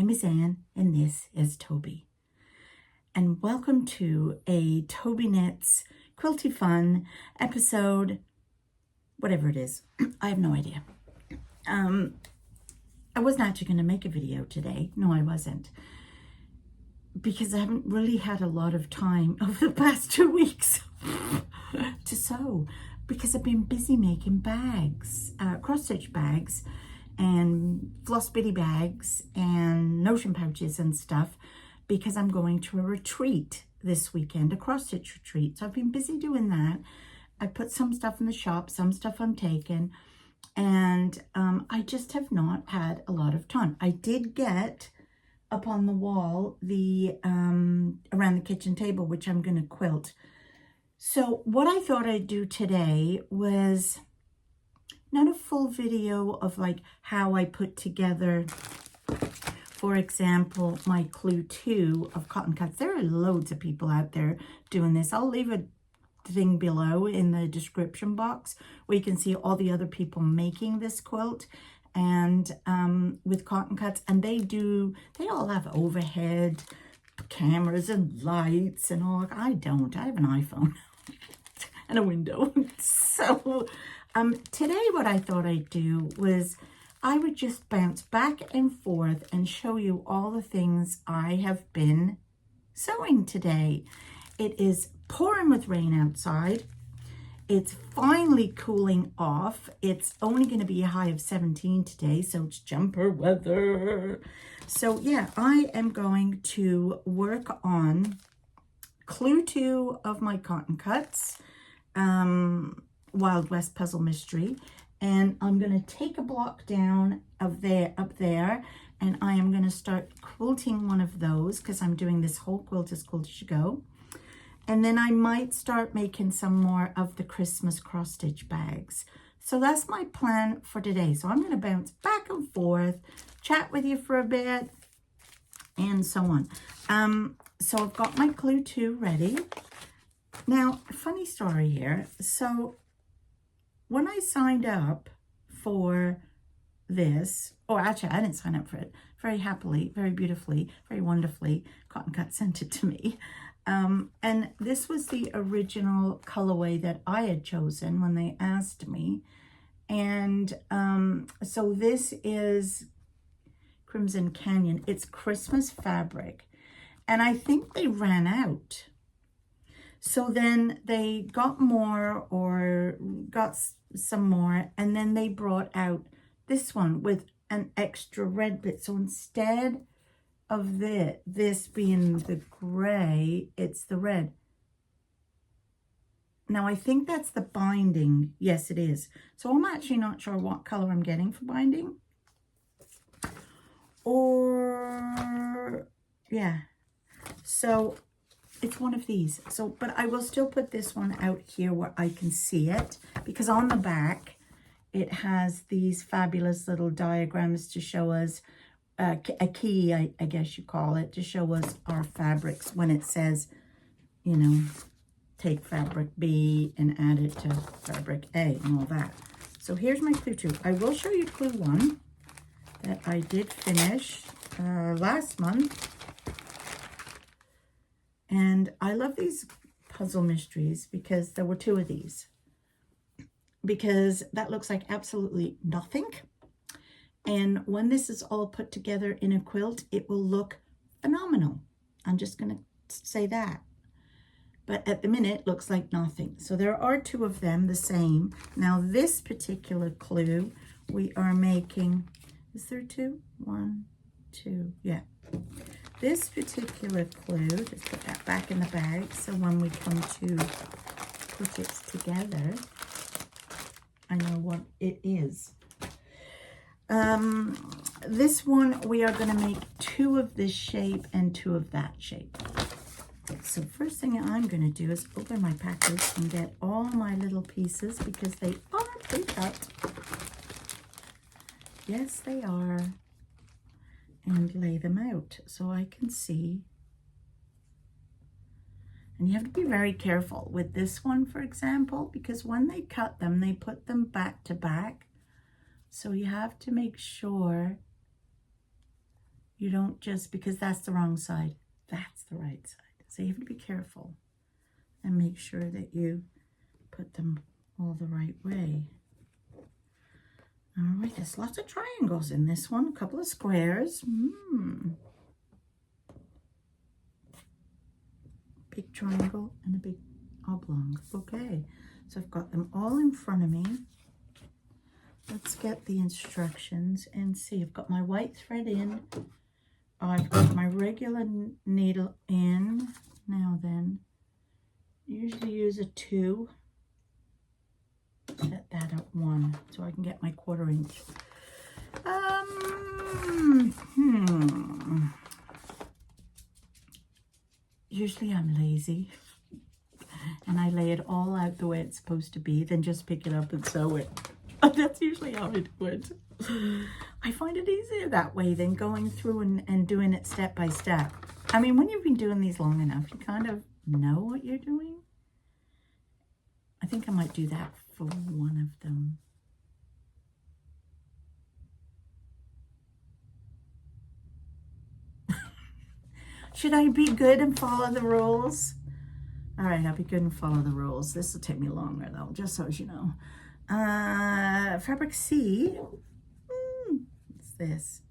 name is Anne, and this is Toby. And welcome to a Tobyknits Quilty Fun episode, whatever it is. I have no idea. I wasn't actually going to make a video today. No, I wasn't. Because I haven't really had a lot of time over the past 2 weeks to sew. Because I've been busy making bags, cross-stitch bags, and floss bitty bags, and notion pouches and stuff, because I'm going to a retreat this weekend, a cross-stitch retreat. So I've been busy doing that. I put some stuff in the shop, some stuff I'm taking, and I just have not had a lot of time. I did get up on the wall the around the kitchen table, which I'm going to quilt. So what I thought I'd do today was not a full video of like how I put together, for example, my Clue 2 of cotton cuts. There are loads of people out there doing this. I'll leave a thing below in the description box where you can see all the other people making this quilt and with cotton cuts. And they all have overhead cameras and lights and all. I don't. I have an iPhone and a window. So today what I thought I'd do was I would just bounce back and forth and show you all the things I have been sewing today. It is pouring with rain outside. It's finally cooling off. It's only going to be a high of 17 today, so it's jumper weather. So yeah, I am going to work on Clue 2 of my cotton cuts, Wild West Puzzle Mystery, and I'm going to take a block down up there, and I am going to start quilting one of those because I'm doing this whole quilt as quilt as you go. And then I might start making some more of the Christmas cross-stitch bags. So that's my plan for today. So I'm going to bounce back and forth, chat with you for a bit, and so on. So I've got my Clue 2 ready. Now, funny story here. So when I signed up for this, or actually I didn't sign up for it, very happily, very beautifully, very wonderfully, Cotton Cut sent it to me. And this was the original colorway that I had chosen when they asked me. And so this is Crimson Canyon. It's Christmas fabric. And I think they ran out. So then they got more or got some more. And then they brought out this one with an extra red bit. So instead of this being the gray, it's the red. Now I think that's the binding. Yes, it is. So I'm actually not sure what color I'm getting for binding. Or yeah. So it's one of these. So, but I will still put this one out here where I can see it, because on the back it has these fabulous little diagrams to show us a key, I guess you call it, to show us our fabrics when it says, you know, take fabric B and add it to fabric A and all that. So here's my Clue 2. I will show you Clue 1 that I did finish last month. And I love these puzzle mysteries because there were 2 of these. Because that looks like absolutely nothing. And when this is all put together in a quilt, it will look phenomenal. I'm just going to say that. But at the minute, it looks like nothing. So there are 2 of them, the same. Now this particular Clue, we are making, is there 2? 1, 2, yeah. This particular Clue, just put that back in the bag, so when we come to put it together, I know what it is. This one, we are going to make 2 of this shape and 2 of that shape. So first thing I'm going to do is open my package and get all my little pieces, because they are pre-cut. Yes, they are. And lay them out so I can see. And you have to be very careful with this one, for example, because when they cut them, they put them back to back. So you have to make sure You don't just, because that's the wrong side, that's the right side. So you have to be careful and make sure that you put them all the right way. All right, there's lots of triangles in this one, a couple of squares. Big triangle and a big oblong. Okay, so I've got them all in front of me. Let's get the instructions and see. I've got my white thread in. I've got my regular needle in. Now then, usually use a 2. Set that at 1 so I can get my 1/4 inch. Usually I'm lazy and I lay it all out the way it's supposed to be, then just pick it up and sew it. That's usually how I do it. I find it easier that way than going through and doing it step by step. I mean, when you've been doing these long enough, you kind of know what you're doing. I think I might do that for one of them. Should I be good and follow the rules? All right, I'll be good and follow the rules. This will take me longer though, just so as you know. Fabric C, what's this?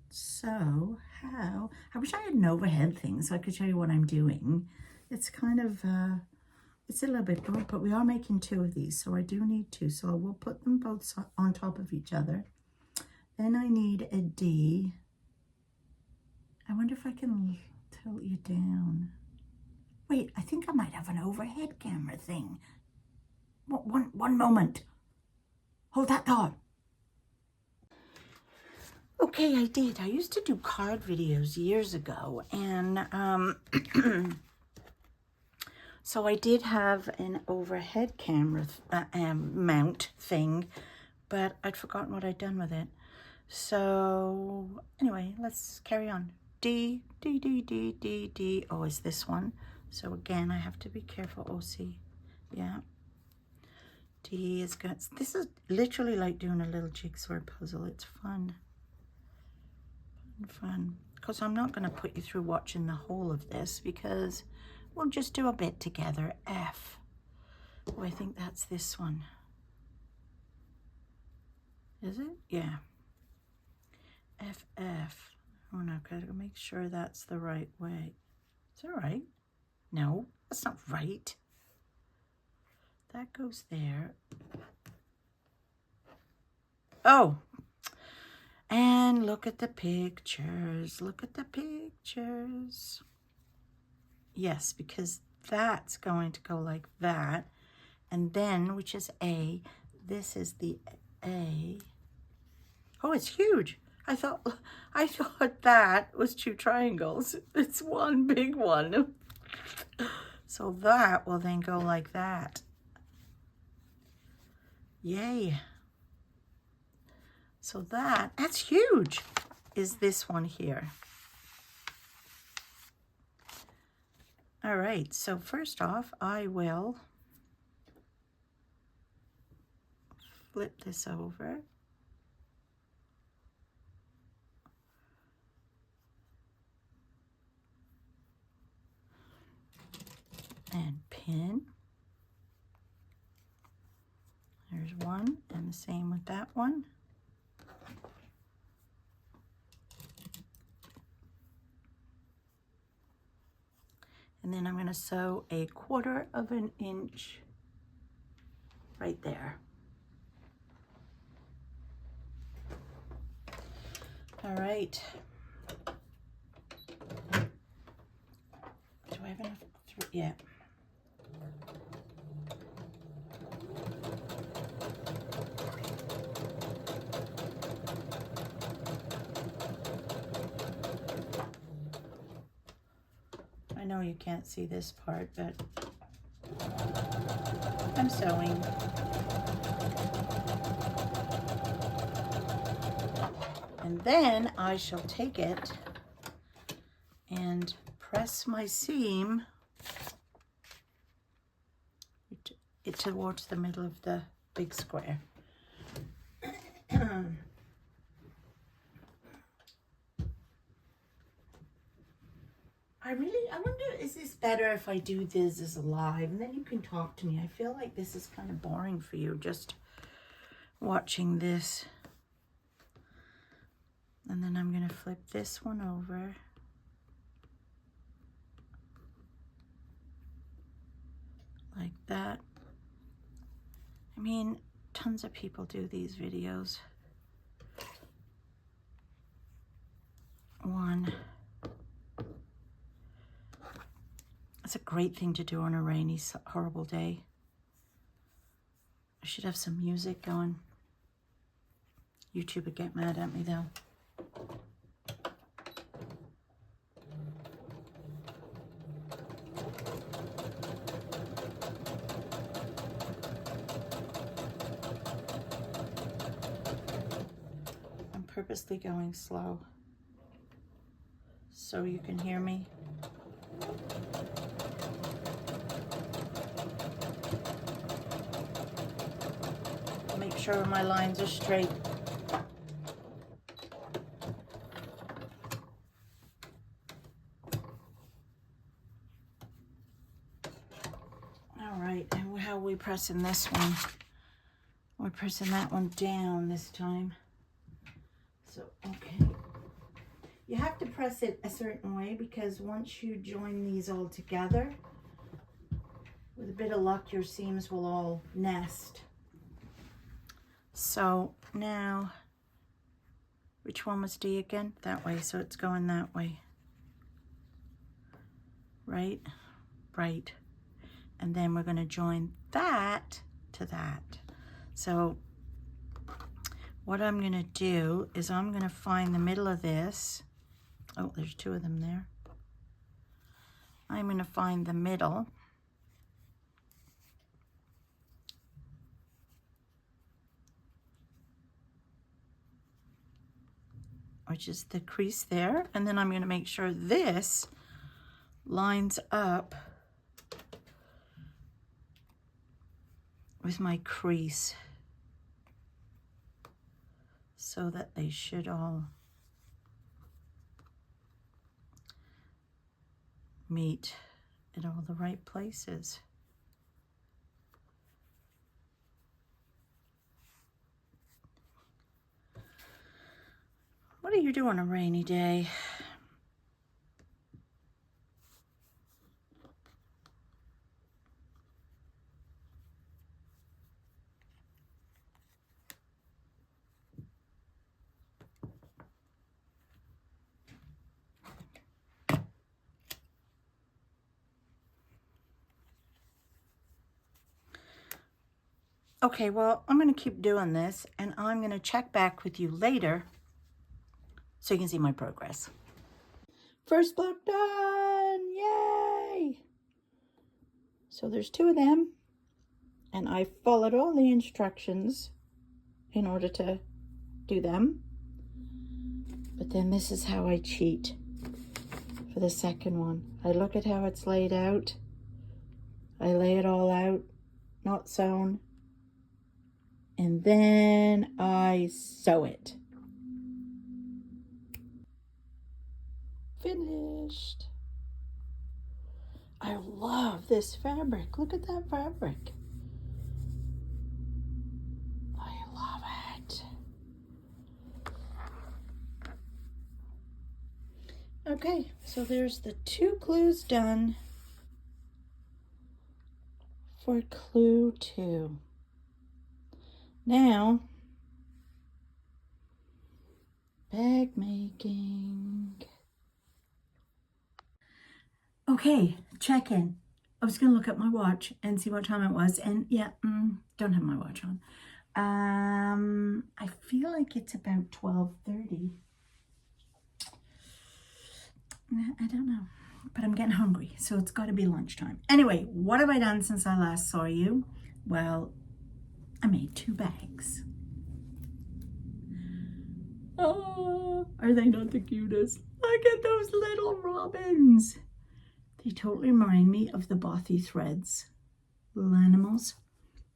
So how, I wish I had an overhead thing so I could show you what I'm doing. It's kind of, it's a little bit broad, but we are making 2 of these, so I do need 2. So I will put them both on top of each other. Then I need a D. I wonder if I can tilt you down. Wait, I think I might have an overhead camera thing. One moment. Hold that thought. Okay, I did. I used to do card videos years ago, and so I did have an overhead camera mount thing, but I'd forgotten what I'd done with it. So anyway, let's carry on. D, D, D, D, D, D. Oh, is this one? So again, I have to be careful. Oh, see, yeah. D is good. This is literally like doing a little jigsaw puzzle. It's fun. Fun. Because I'm not going to put you through watching the whole of this because we'll just do a bit together. F. Oh, I think that's this one. Is it? Yeah. F, F. Oh no, gotta make sure that's the right way. Is that right? No, that's not right. That goes there. Oh, and look at the pictures. Look at the pictures. Yes, because that's going to go like that. And then, which is A, this is the A. Oh, it's huge. I thought that was 2 triangles. It's one big one. So that will then go like that. Yay. So that's huge, is this one here. All right, so first off, I will flip this over. And pin. There's one, and the same with that one. And then I'm going to sew a 1/4 inch right there. All right. Do I have enough? Yeah. I know you can't see this part, but I'm sewing. And then I shall take it and press my seam towards the middle of the big square. better if I do this as a live, and then you can talk to me. I feel like this is kind of boring for you, just watching this. And then I'm going to flip this one over. Like that. I mean, tons of people do these videos. One. It's a great thing to do on a rainy, horrible day. I should have some music going. YouTube would get mad at me though. I'm purposely going slow so you can hear me. Make sure my lines are straight. All right, and how are we pressing this one? We're pressing that one down this time. So, okay. You have to press it a certain way because once you join these all together, with a bit of luck, your seams will all nest. So now, which one was D again? That way, so it's going that way. Right? Right. And then we're going to join that to that. So what I'm going to do is I'm going to find the middle of this. Oh, there's two of them there. I'm going to find the middle. Which is the crease there. And then I'm going to make sure this lines up with my crease so that they should all meet in all the right places. What do you do on a rainy day? Okay, well, I'm going to keep doing this, and I'm going to check back with you later so you can see my progress. First block done! Yay! So there's two of them, and I followed all the instructions in order to do them. But then this is how I cheat for the second one. I look at how it's laid out. I lay it all out, not sewn. And then I sew it. Finished. I love this fabric. Look at that fabric. I love it. Okay, so there's the two clues done for clue 2. Now, bag making. Okay, check in. I was going to look at my watch and see what time it was, and yeah, don't have my watch on. I feel like it's about 12:30. I don't know, but I'm getting hungry, so it's got to be lunchtime. Anyway, what have I done since I last saw you? Well, I made 2 bags. Oh, are they not the cutest? Look at those little robins. They totally remind me of the Bothy threads, little animals.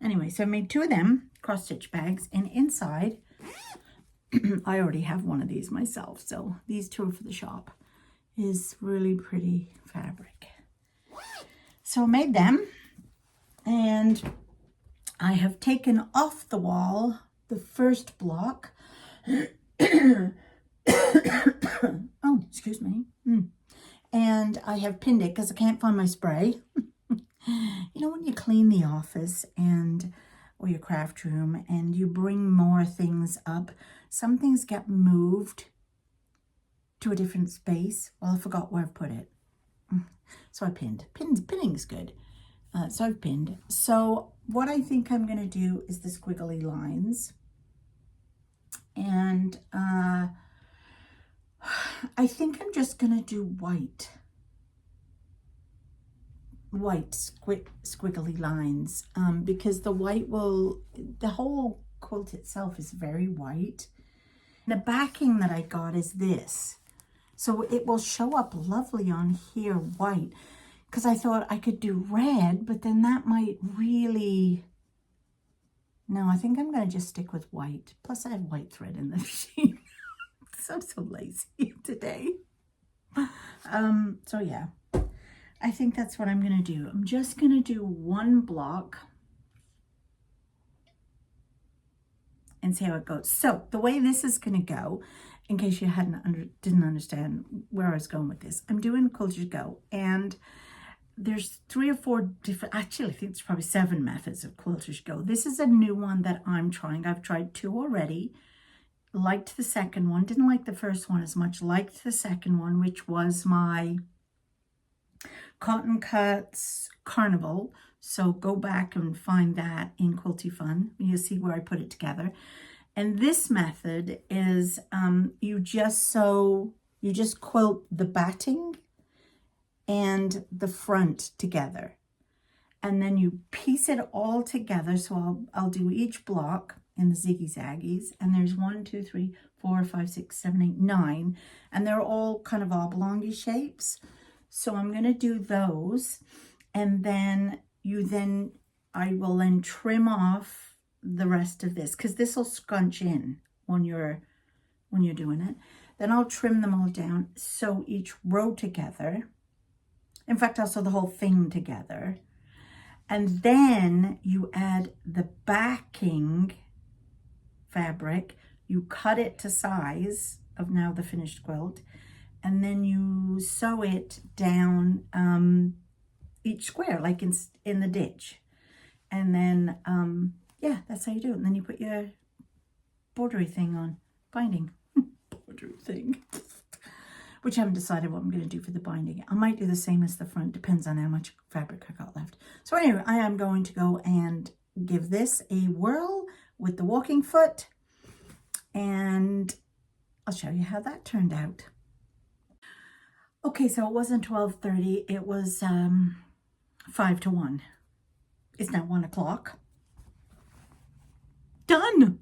Anyway, so I made 2 of them, cross-stitch bags, and inside, I already have one of these myself, so these 2 are for the shop, is really pretty fabric. So I made them, and I have taken off the wall the first block. Oh, excuse me. And I have pinned it because I can't find my spray. You know, when you clean the office or your craft room and you bring more things up, some things get moved to a different space. Well, I forgot where I've put it. So I pinned. Pinning's good. So I've pinned. So what I think I'm going to do is the squiggly lines. And I think I'm just going to do white squiggly lines, because the whole quilt itself is very white. The backing that I got is this, so it will show up lovely on here white, because I thought I could do red, but then that might really, no, I think I'm going to just stick with white. Plus I have white thread in the machine. I'm so lazy today. So yeah, I think that's what I'm going to do. I'm just going to do one block and see how it goes. So the way this is going to go, in case you didn't understand where I was going with this, I'm doing Quilter's Go, and there's 3 or 4 different, actually I think it's probably 7 methods of Quilter's Go. This is a new one that I'm trying. I've tried 2 already. Liked the second one, didn't like the first one as much. Liked the second one, which was my Cotton Cuts Carnival. So go back and find that in Quilty Fun. You'll see where I put it together. And this method is you just quilt the batting and the front together, and then you piece it all together. So I'll do each block in the ziggy-zaggies, and there's 1, 2, 3, 4, 5, 6, 7, 8, 9, and they're all kind of oblongy shapes. So I'm going to do those, and then I will then trim off the rest of this, because this will scrunch in when you're doing it. Then I'll trim them all down, sew each row together. In fact, I'll sew the whole thing together, and then you add the backing fabric. You cut it to size of now the finished quilt, and then you sew it down each square, like in the ditch. And then yeah, that's how you do it. And then you put your bordery thing on, binding. Bordery thing, which I haven't decided what I'm going to do for the binding. I might do the same as the front, depends on how much fabric I got left. So anyway, I am going to go and give this a whirl with the walking foot, and I'll show you how that turned out. Okay, so it wasn't 12:30, it was 5 to 1. It's now 1 o'clock. Done!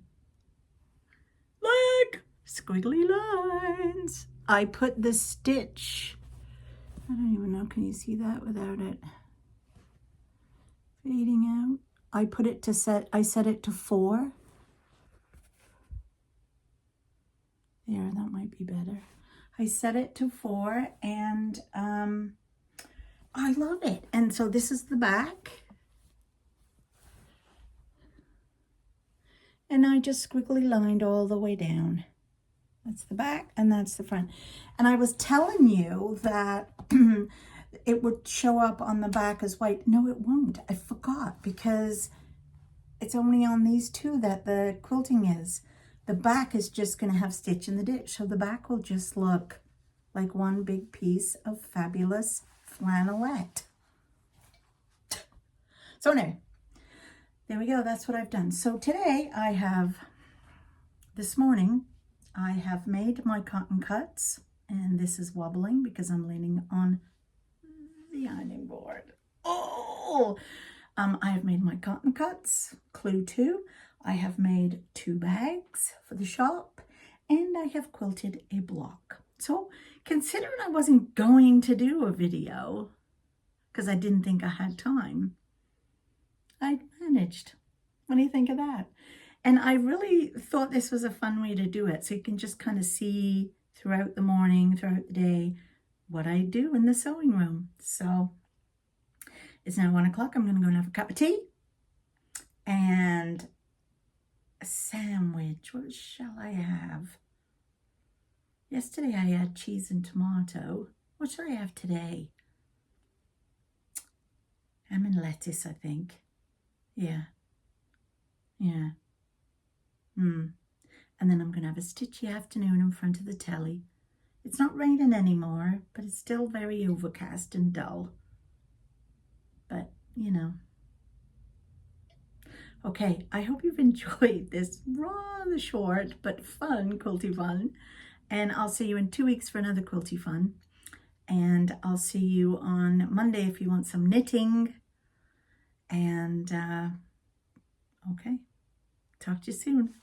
Look! Squiggly lines. I put the stitch, I don't even know, can you see that without it fading out? I put it to I set it to 4. There, that might be better. I set it to 4, and I love it. And so this is the back. And I just squiggly lined all the way down. That's the back and that's the front. And I was telling you that it would show up on the back as white. No, it won't. I forgot, because it's only on these 2 that the quilting is. The back is just going to have stitch in the ditch. So the back will just look like one big piece of fabulous flannelette. So anyway, there we go. That's what I've done. So today this morning, I have made my cotton cuts, and this is wobbling because I'm leaning on the ironing board. Oh, I have made my cotton cuts, clue 2. I have made 2 bags for the shop, and I have quilted a block. So considering I wasn't going to do a video because I didn't think I had time, I managed. What do you think of that? And I really thought this was a fun way to do it, so you can just kind of see throughout the morning, throughout the day, what I do in the sewing room. So It's now 1 o'clock. I'm going to go and have a cup of tea and a sandwich. What shall I have? Yesterday I had cheese and tomato. What shall I have today? Ham and lettuce, I think. Yeah. Yeah. And then I'm going to have a stitchy afternoon in front of the telly. It's not raining anymore, but it's still very overcast and dull. But, you know. Okay, I hope you've enjoyed this rather short but fun Quilty Fun. And I'll see you in 2 weeks for another Quilty Fun. And I'll see you on Monday if you want some knitting. And, okay, talk to you soon.